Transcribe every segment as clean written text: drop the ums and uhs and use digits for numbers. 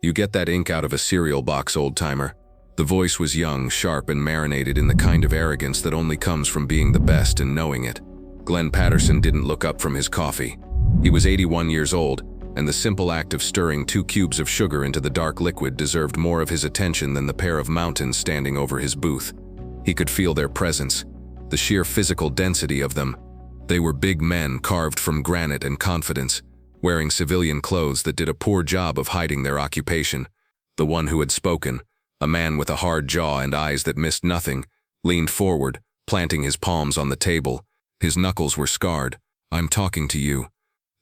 You get that ink out of a cereal box, old-timer." The voice was young, sharp, and marinated in the kind of arrogance that only comes from being the best and knowing it. Glenn Patterson didn't look up from his coffee. He was 81 years old, and the simple act of stirring 2 cubes of sugar into the dark liquid deserved more of his attention than the pair of mountains standing over his booth. He could feel their presence, the sheer physical density of them. They were big men carved from granite and confidence, wearing civilian clothes that did a poor job of hiding their occupation. The one who had spoken, a man with a hard jaw and eyes that missed nothing, leaned forward, planting his palms on the table. His knuckles were scarred. "I'm talking to you."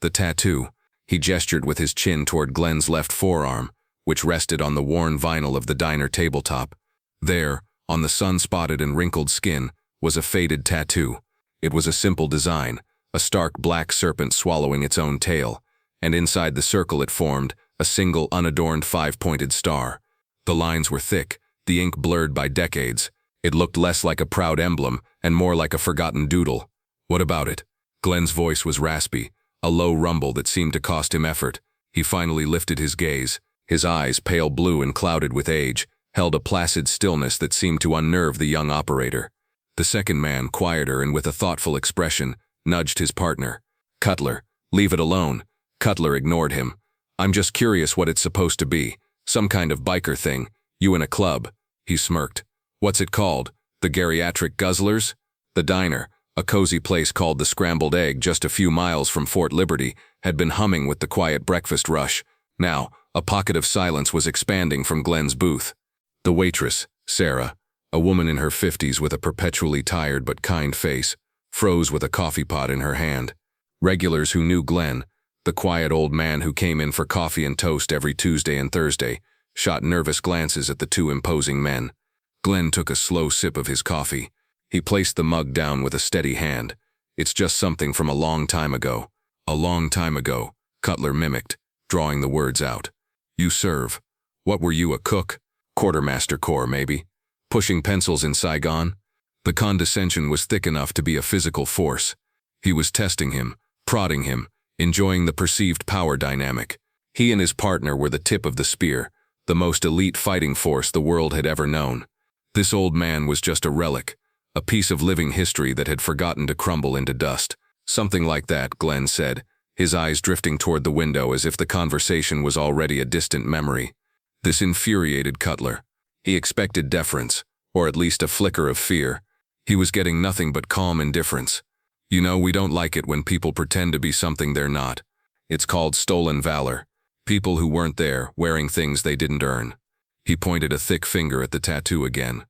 The tattoo. He gestured with his chin toward Glenn's left forearm, which rested on the worn vinyl of the diner tabletop. There, on the sun-spotted and wrinkled skin, was a faded tattoo. It was a simple design, a stark black serpent swallowing its own tail, and inside the circle it formed, a single unadorned 5-pointed star. The lines were thick, the ink blurred by decades. It looked less like a proud emblem and more like a forgotten doodle. "What about it?" Glenn's voice was raspy, a low rumble that seemed to cost him effort. He finally lifted his gaze. His eyes, pale blue and clouded with age, held a placid stillness that seemed to unnerve the young operator. The second man, quieter and with a thoughtful expression, nudged his partner. "Cutler, leave it alone." Cutler ignored him. "I'm just curious what it's supposed to be. Some kind of biker thing. You in a club." He smirked. "What's it called? The Geriatric Guzzlers?" The diner, a cozy place called the Scrambled Egg just a few miles from Fort Liberty, had been humming with the quiet breakfast rush. Now, a pocket of silence was expanding from Glenn's booth. The waitress, Sarah, a woman in her 50s with a perpetually tired but kind face, froze with a coffee pot in her hand. Regulars who knew Glenn, the quiet old man who came in for coffee and toast every Tuesday and Thursday, shot nervous glances at the 2 imposing men. Glenn took a slow sip of his coffee. He placed the mug down with a steady hand. "It's just something from a long time ago." "A long time ago," Cutler mimicked, drawing the words out. "You serve. What were you, a cook? Quartermaster Corps, maybe? Pushing pencils in Saigon?" The condescension was thick enough to be a physical force. He was testing him, prodding him, enjoying the perceived power dynamic. He and his partner were the tip of the spear, the most elite fighting force the world had ever known. This old man was just a relic, a piece of living history that had forgotten to crumble into dust. "Something like that," Glenn said, his eyes drifting toward the window as if the conversation was already a distant memory. This infuriated Cutler. He expected deference, or at least a flicker of fear. He was getting nothing but calm indifference. "You know, we don't like it when people pretend to be something they're not. It's called stolen valor. People who weren't there, wearing things they didn't earn." He pointed a thick finger at the tattoo again.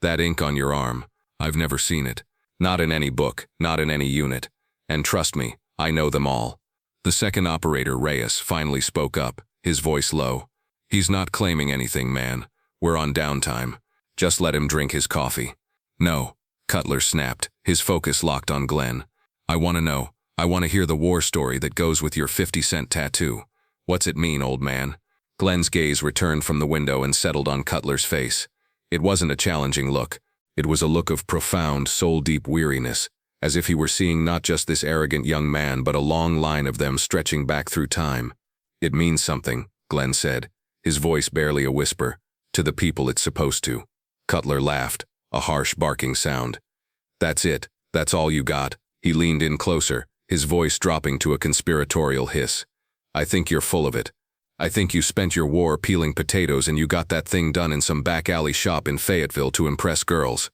"That ink on your arm. I've never seen it. Not in any book, not in any unit. And trust me, I know them all." The second operator, Reyes, finally spoke up, his voice low. "He's not claiming anything, man. We're on downtime. Just let him drink his coffee." "No," Cutler snapped, his focus locked on Glenn. "I want to know. I want to hear the war story that goes with your 50-cent tattoo. What's it mean, old man?" Glenn's gaze returned from the window and settled on Cutler's face. It wasn't a challenging look. It was a look of profound, soul-deep weariness, as if he were seeing not just this arrogant young man but a long line of them stretching back through time. "It means something," Glenn said, his voice barely a whisper. "To the people it's supposed to." Cutler laughed, a harsh barking sound. "That's it. That's all you got." He leaned in closer, his voice dropping to a conspiratorial hiss. "I think you're full of it. I think you spent your war peeling potatoes and you got that thing done in some back alley shop in Fayetteville to impress girls."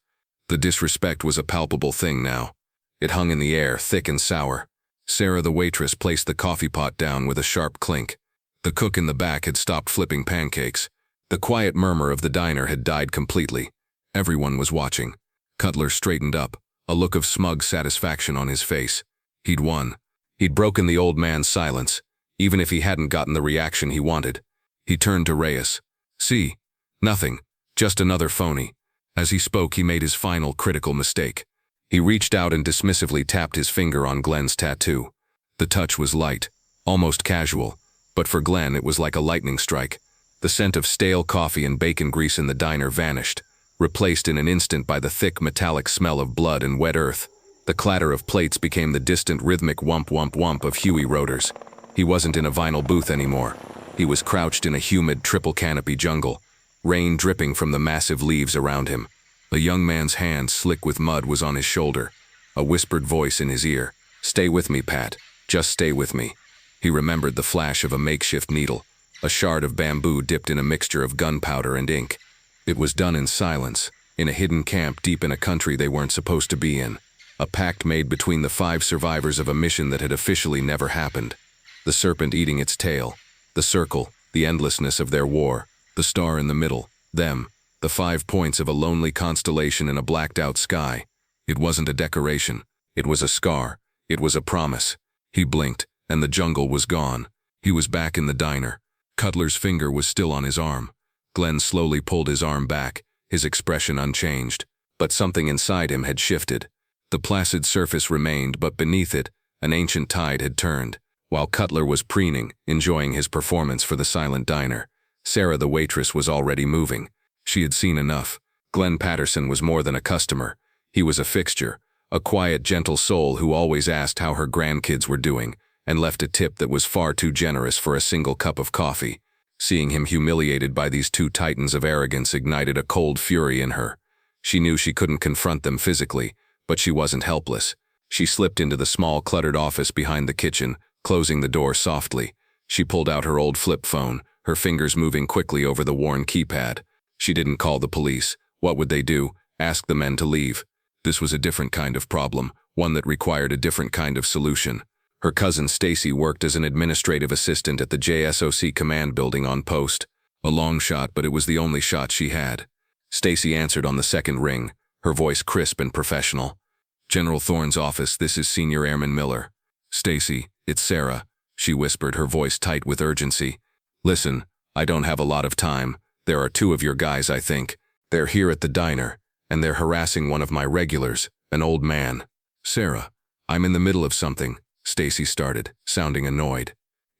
The disrespect was a palpable thing now. It hung in the air, thick and sour. Sarah, the waitress, placed the coffee pot down with a sharp clink. The cook in the back had stopped flipping pancakes. The quiet murmur of the diner had died completely. Everyone was watching. Cutler straightened up, a look of smug satisfaction on his face. He'd won. He'd broken the old man's silence, even if he hadn't gotten the reaction he wanted. He turned to Reyes. "See? Nothing. Just another phony." As he spoke, he made his final critical mistake. He reached out and dismissively tapped his finger on Glenn's tattoo. The touch was light, almost casual, but for Glenn it was like a lightning strike. The scent of stale coffee and bacon grease in the diner vanished, replaced in an instant by the thick metallic smell of blood and wet earth. The clatter of plates became the distant rhythmic whump whump whump of Huey rotors. He wasn't in a vinyl booth anymore. He was crouched in a humid triple canopy jungle, rain dripping from the massive leaves around him. A young man's hand, slick with mud, was on his shoulder. A whispered voice in his ear. "Stay with me, Pat. Just stay with me." He remembered the flash of a makeshift needle, a shard of bamboo dipped in a mixture of gunpowder and ink. It was done in silence, in a hidden camp deep in a country they weren't supposed to be in. A pact made between the 5 survivors of a mission that had officially never happened. The serpent eating its tail, the circle, the endlessness of their war, the star in the middle, them, the 5 points of a lonely constellation in a blacked-out sky. It wasn't a decoration. It was a scar. It was a promise. He blinked, and the jungle was gone. He was back in the diner. Cutler's finger was still on his arm. Glenn slowly pulled his arm back, his expression unchanged. But something inside him had shifted. The placid surface remained, but beneath it, an ancient tide had turned. While Cutler was preening, enjoying his performance for the silent diner, Sarah the waitress was already moving. She had seen enough. Glenn Patterson was more than a customer. He was a fixture, a quiet, gentle soul who always asked how her grandkids were doing, and left a tip that was far too generous for a single cup of coffee. Seeing him humiliated by these 2 titans of arrogance ignited a cold fury in her. She knew she couldn't confront them physically, but she wasn't helpless. She slipped into the small, cluttered office behind the kitchen, closing the door softly. She pulled out her old flip phone, her fingers moving quickly over the worn keypad. She didn't call the police. What would they do? Ask the men to leave. This was a different kind of problem, one that required a different kind of solution. Her cousin Stacy worked as an administrative assistant at the JSOC command building on post. A long shot, but it was the only shot she had. Stacy answered on the second ring, her voice crisp and professional. "General Thorne's office, this is Senior Airman Miller." "Stacy, it's Sarah," she whispered, her voice tight with urgency. "Listen, I don't have a lot of time. There are 2 of your guys, I think. They're here at the diner, and they're harassing one of my regulars, an old man." "Sarah, I'm in the middle of something," Stacy started, sounding annoyed.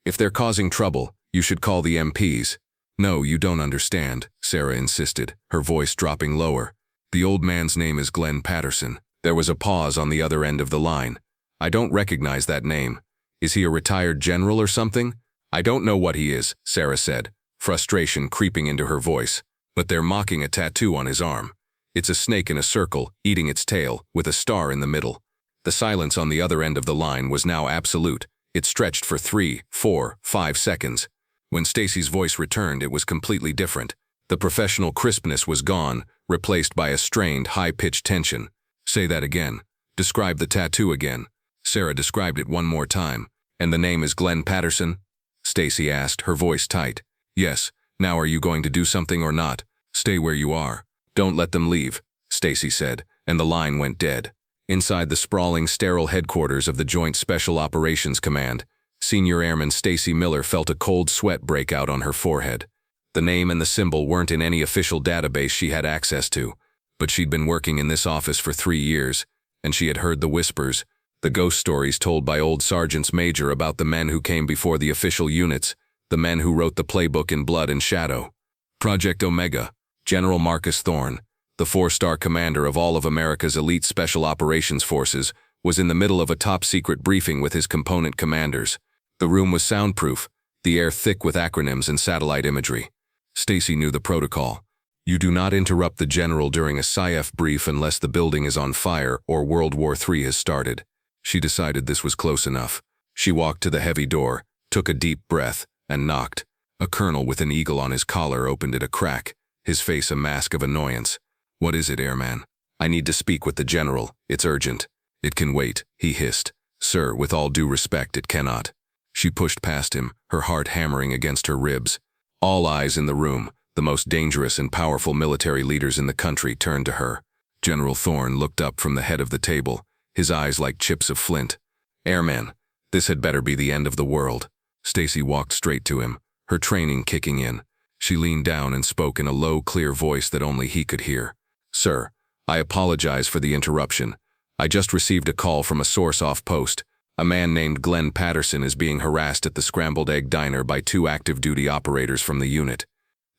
"If they're causing trouble, you should call the MPs." "No, you don't understand," Sarah insisted, her voice dropping lower. "The old man's name is Glenn Patterson." There was a pause on the other end of the line. "I don't recognize that name. Is he a retired general or something?" "I don't know what he is," Sarah said, frustration creeping into her voice. "But they're mocking a tattoo on his arm. It's a snake in a circle, eating its tail, with a star in the middle." The silence on the other end of the line was now absolute. It stretched for 3, 4, 5 seconds. When Stacy's voice returned, it was completely different. The professional crispness was gone, replaced by a strained, high-pitched tension. "Say that again. Describe the tattoo again." Sarah described it one more time. "And the name is Glenn Patterson?" Stacy asked, her voice tight. "Yes. Now are you going to do something or not?" "Stay where you are. Don't let them leave," Stacy said, and the line went dead. Inside the sprawling, sterile headquarters of the Joint Special Operations Command, Senior Airman Stacy Miller felt a cold sweat break out on her forehead. The name and the symbol weren't in any official database she had access to, but she'd been working in this office for 3 years, and she had heard the whispers, the ghost stories told by old sergeants major about the men who came before the official units, the men who wrote the playbook in blood and shadow. Project Omega, General Marcus Thorne, the 4-star commander of all of America's elite special operations forces, was in the middle of a top-secret briefing with his component commanders. The room was soundproof, the air thick with acronyms and satellite imagery. Stacy knew the protocol. You do not interrupt the general during a SIF brief unless the building is on fire or World War III has started. She decided this was close enough. She walked to the heavy door, took a deep breath, and knocked. A colonel with an eagle on his collar opened it a crack, his face a mask of annoyance. "What is it, airman?" "I need to speak with the general. It's urgent." "It can wait," he hissed. "Sir, with all due respect, it cannot." She pushed past him, her heart hammering against her ribs. All eyes in the room, the most dangerous and powerful military leaders in the country, turned to her. General Thorne looked up from the head of the table, his eyes like chips of flint. "Airman, this had better be the end of the world." Stacy walked straight to him, her training kicking in. She leaned down and spoke in a low, clear voice that only he could hear. "Sir, I apologize for the interruption. I just received a call from a source off post. A man named Glenn Patterson is being harassed at the Scrambled Egg Diner by 2 active-duty operators from the unit."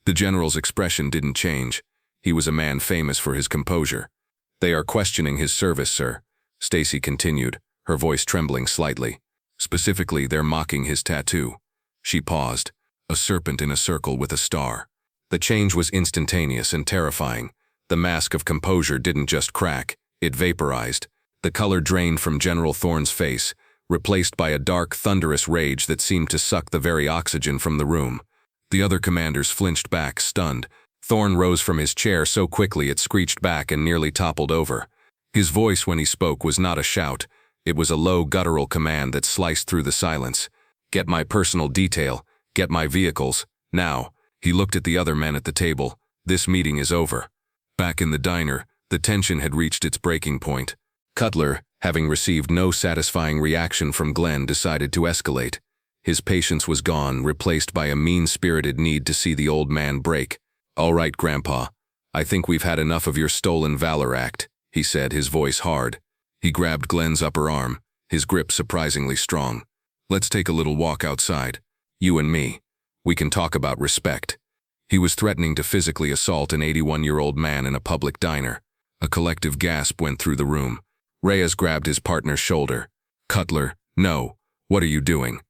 The general's expression didn't change. He was a man famous for his composure. "They are questioning his service, sir," Stacy continued, her voice trembling slightly. "Specifically, they're mocking his tattoo." She paused. a serpent in a circle with a star. The change was instantaneous and terrifying. The mask of composure didn't just crack, it vaporized. The color drained from General Thorne's face, replaced by a dark, thunderous rage that seemed to suck the very oxygen from the room. The other commanders flinched back, stunned. Thorne rose from his chair so quickly it screeched back and nearly toppled over. His voice when he spoke was not a shout. It was a low, guttural command that sliced through the silence. "Get my personal detail. Get my vehicles. Now." He looked at the other men at the table. "This meeting is over." Back in the diner, the tension had reached its breaking point. Cutler, having received no satisfying reaction from Glenn, decided to escalate. His patience was gone, replaced by a mean-spirited need to see the old man break. "All right, Grandpa. I think we've had enough of your stolen valor act," he said, his voice hard. He grabbed Glenn's upper arm, his grip surprisingly strong. "Let's take a little walk outside. You and me. We can talk about respect." He was threatening to physically assault an 81-year-old man in a public diner. A collective gasp went through the room. Reyes grabbed his partner's shoulder. "Cutler, no. What are you doing?"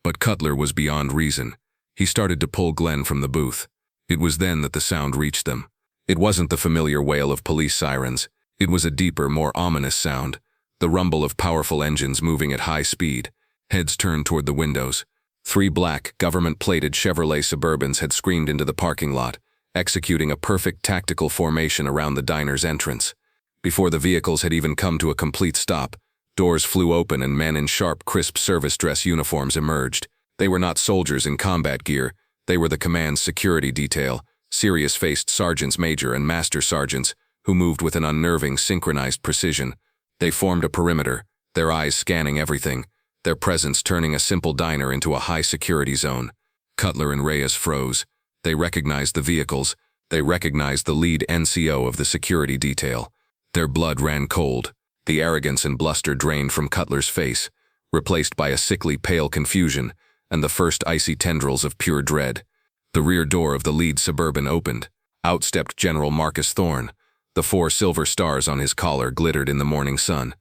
But Cutler was beyond reason. He started to pull Glenn from the booth. It was then that the sound reached them. It wasn't the familiar wail of police sirens. It was a deeper, more ominous sound. The rumble of powerful engines moving at high speed. Heads turned toward the windows. 3 black, government-plated Chevrolet Suburbans had screamed into the parking lot, executing a perfect tactical formation around the diner's entrance. Before the vehicles had even come to a complete stop, doors flew open and men in sharp, crisp service dress uniforms emerged. They were not soldiers in combat gear. They were the command's security detail, serious-faced sergeants major and master sergeants, who moved with an unnerving, synchronized precision. They formed a perimeter, their eyes scanning everything, their presence turning a simple diner into a high-security zone. Cutler and Reyes froze. They recognized the vehicles. They recognized the lead NCO of the security detail. Their blood ran cold. The arrogance and bluster drained from Cutler's face, replaced by a sickly pale confusion and the first icy tendrils of pure dread. The rear door of the lead Suburban opened. Out stepped General Marcus Thorne. The 4 silver stars on his collar glittered in the morning sun.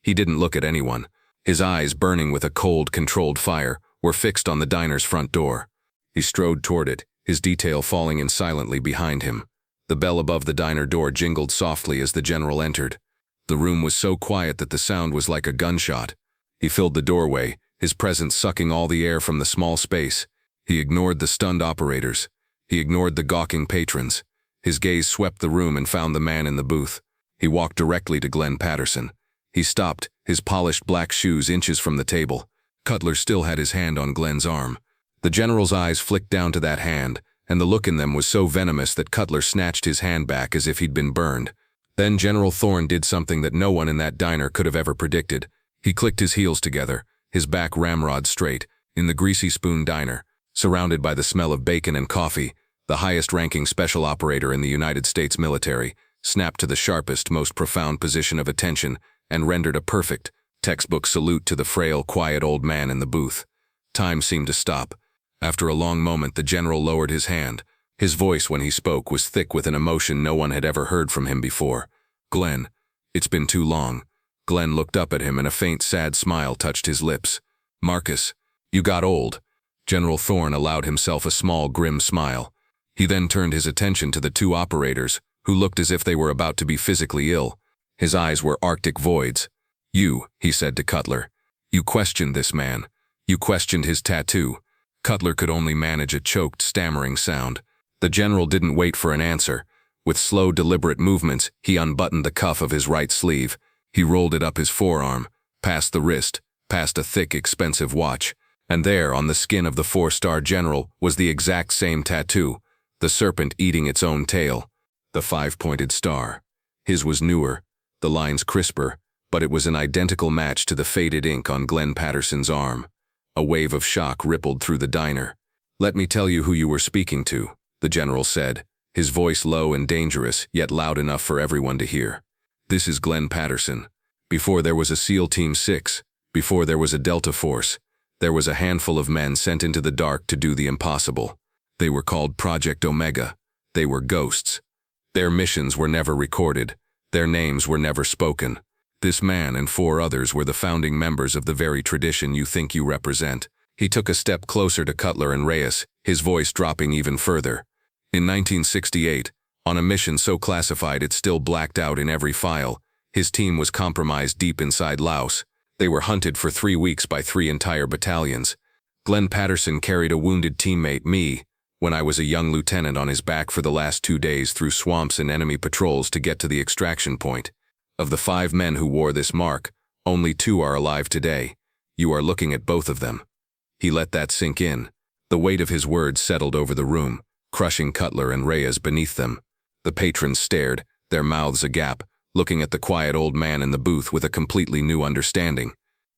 He didn't look at anyone. His eyes, burning with a cold, controlled fire, were fixed on the diner's front door. He strode toward it, his detail falling in silently behind him. The bell above the diner door jingled softly as the general entered. The room was so quiet that the sound was like a gunshot. He filled the doorway, his presence sucking all the air from the small space. He ignored the stunned operators. He ignored the gawking patrons. His gaze swept the room and found the man in the booth. He walked directly to Glenn Patterson. He stopped, his polished black shoes inches from the table. Cutler still had his hand on Glenn's arm. The general's eyes flicked down to that hand, and the look in them was so venomous that Cutler snatched his hand back as if he'd been burned. Then General Thorne did something that no one in that diner could have ever predicted. He clicked his heels together, his back ramrod straight, in the greasy-spoon diner, surrounded by the smell of bacon and coffee. The highest-ranking special operator in the United States military snapped to the sharpest, most profound position of attention and rendered a perfect, textbook salute to the frail, quiet old man in the booth. Time seemed to stop. After a long moment, the general lowered his hand. His voice, when he spoke, was thick with an emotion no one had ever heard from him before. "Glenn, it's been too long." Glenn looked up at him and a faint, sad smile touched his lips. "Marcus, you got old." General Thorne allowed himself a small, grim smile. He then turned his attention to the 2 operators, who looked as if they were about to be physically ill. His eyes were arctic voids. "You," he said to Cutler. "You questioned this man. You questioned his tattoo." Cutler could only manage a choked, stammering sound. The general didn't wait for an answer. With slow, deliberate movements, he unbuttoned the cuff of his right sleeve. He rolled it up his forearm, past the wrist, past a thick, expensive watch. And there, on the skin of the 4-star general, was the exact same tattoo, the serpent eating its own tail, the 5-pointed star. His was newer, the lines crisper, but it was an identical match to the faded ink on Glenn Patterson's arm. A wave of shock rippled through the diner. "Let me tell you who you were speaking to," the general said, his voice low and dangerous, yet loud enough for everyone to hear. "This is Glenn Patterson. Before there was a SEAL Team 6, before there was a Delta Force, there was a handful of men sent into the dark to do the impossible. They were called Project Omega. They were ghosts. Their missions were never recorded. Their names were never spoken. This man and 4 others were the founding members of the very tradition you think you represent." He took a step closer to Cutler and Reyes, his voice dropping even further. In 1968, on a mission so classified it still blacked out in every file, his team was compromised deep inside Laos. They were hunted for 3 weeks by 3 entire battalions. Glenn Patterson carried a wounded teammate, me, when I was a young lieutenant, on his back for the last 2 days through swamps and enemy patrols to get to the extraction point. Of the 5 men who wore this mark, only 2 are alive today. You are looking at both of them. He let that sink in. The weight of his words settled over the room, crushing Cutler and Reyes beneath them. The patrons stared, their mouths agape, looking at the quiet old man in the booth with a completely new understanding.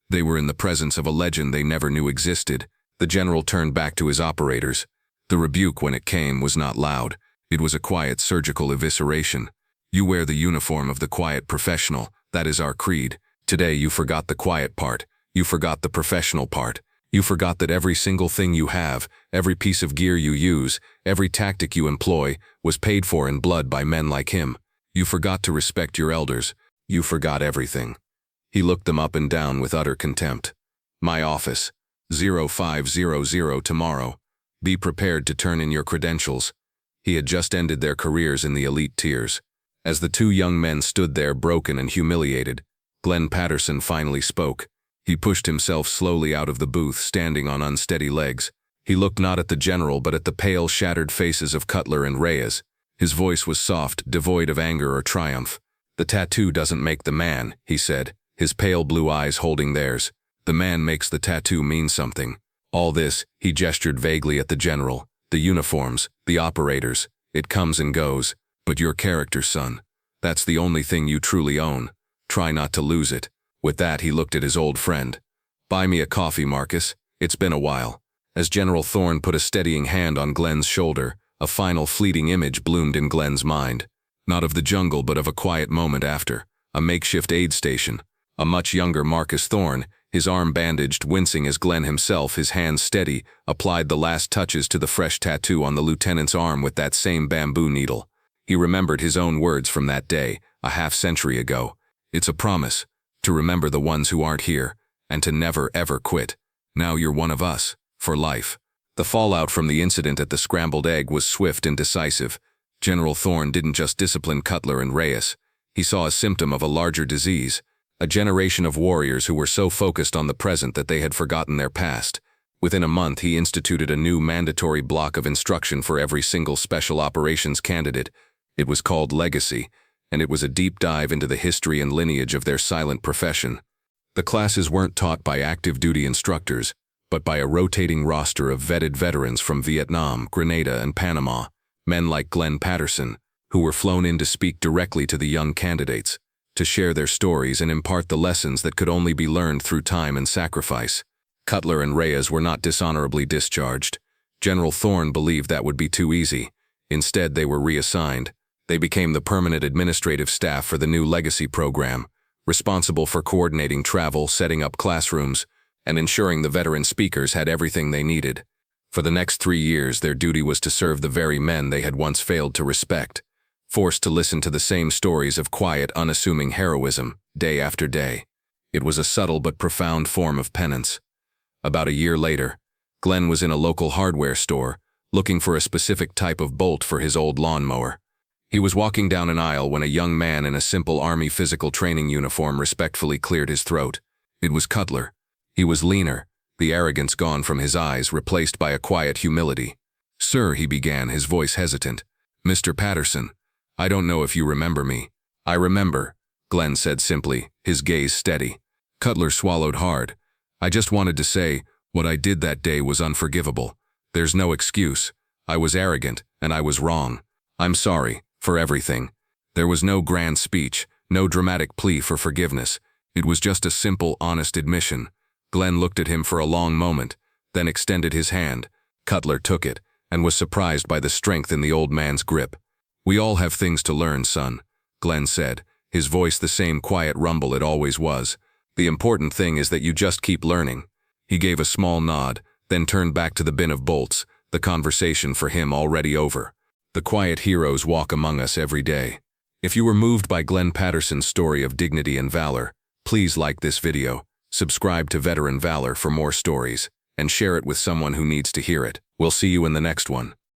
They were in the presence of a legend they never knew existed. The general turned back to his operators. The rebuke, when it came, was not loud. It was a quiet surgical evisceration. You wear the uniform of the quiet professional. That is our creed. Today you forgot the quiet part. You forgot the professional part. You forgot that every single thing you have, every piece of gear you use, every tactic you employ, was paid for in blood by men like him. You forgot to respect your elders. You forgot everything. He looked them up and down with utter contempt. My office. 0500 tomorrow. Be prepared to turn in your credentials. He had just ended their careers in the elite tiers. As the 2 young men stood there broken and humiliated, Glenn Patterson finally spoke. He pushed himself slowly out of the booth, standing on unsteady legs. He looked not at the general but at the pale, shattered faces of Cutler and Reyes. His voice was soft, devoid of anger or triumph. The tattoo doesn't make the man, he said, his pale blue eyes holding theirs. The man makes the tattoo mean something. All this, he gestured vaguely at the general, the uniforms, the operators. It comes and goes. But your character, son, that's the only thing you truly own. Try not to lose it. With that, he looked at his old friend. Buy me a coffee, Marcus. It's been a while. As General Thorne put a steadying hand on Glenn's shoulder, a final fleeting image bloomed in Glenn's mind. Not of the jungle, but of a quiet moment after. A makeshift aid station. A much younger Marcus Thorne, his arm bandaged, wincing as Glenn himself, his hands steady, applied the last touches to the fresh tattoo on the lieutenant's arm with that same bamboo needle. He remembered his own words from that day, a half-century ago. It's a promise. To remember the ones who aren't here, and to never ever quit. Now you're one of us, for life. The fallout from the incident at the Scrambled Egg was swift and decisive. General Thorne didn't just discipline Cutler and Reyes. He saw a symptom of a larger disease, a generation of warriors who were so focused on the present that they had forgotten their past. Within a month, he instituted a new mandatory block of instruction for every single special operations candidate. It was called Legacy, and it was a deep dive into the history and lineage of their silent profession. The classes weren't taught by active duty instructors, but by a rotating roster of vetted veterans from Vietnam, Grenada, and Panama, men like Glenn Patterson, who were flown in to speak directly to the young candidates, to share their stories and impart the lessons that could only be learned through time and sacrifice. Cutler and Reyes were not dishonorably discharged. General Thorne believed that would be too easy. Instead, they were reassigned. They became the permanent administrative staff for the new Legacy program, responsible for coordinating travel, setting up classrooms, and ensuring the veteran speakers had everything they needed. For the next 3 years, their duty was to serve the very men they had once failed to respect, forced to listen to the same stories of quiet, unassuming heroism, day after day. It was a subtle but profound form of penance. About a year later, Glenn was in a local hardware store, looking for a specific type of bolt for his old lawnmower. He was walking down an aisle when a young man in a simple Army physical training uniform respectfully cleared his throat. It was Cutler. He was leaner, the arrogance gone from his eyes, replaced by a quiet humility. "Sir," he began, his voice hesitant. "Mr. Patterson, I don't know if you remember me." "I remember," Glenn said simply, his gaze steady. Cutler swallowed hard. "I just wanted to say, what I did that day was unforgivable. There's no excuse. I was arrogant, and I was wrong. I'm sorry. For everything." There was no grand speech, no dramatic plea for forgiveness. It was just a simple, honest admission. Glenn looked at him for a long moment, then extended his hand. Cutler took it, and was surprised by the strength in the old man's grip. "We all have things to learn, son," Glenn said, his voice the same quiet rumble it always was. "The important thing is that you just keep learning." He gave a small nod, then turned back to the bin of bolts, the conversation for him already over. The quiet heroes walk among us every day. If you were moved by Glenn Patterson's story of dignity and valor, please like this video, subscribe to Veteran Valor for more stories, and share it with someone who needs to hear it. We'll see you in the next one.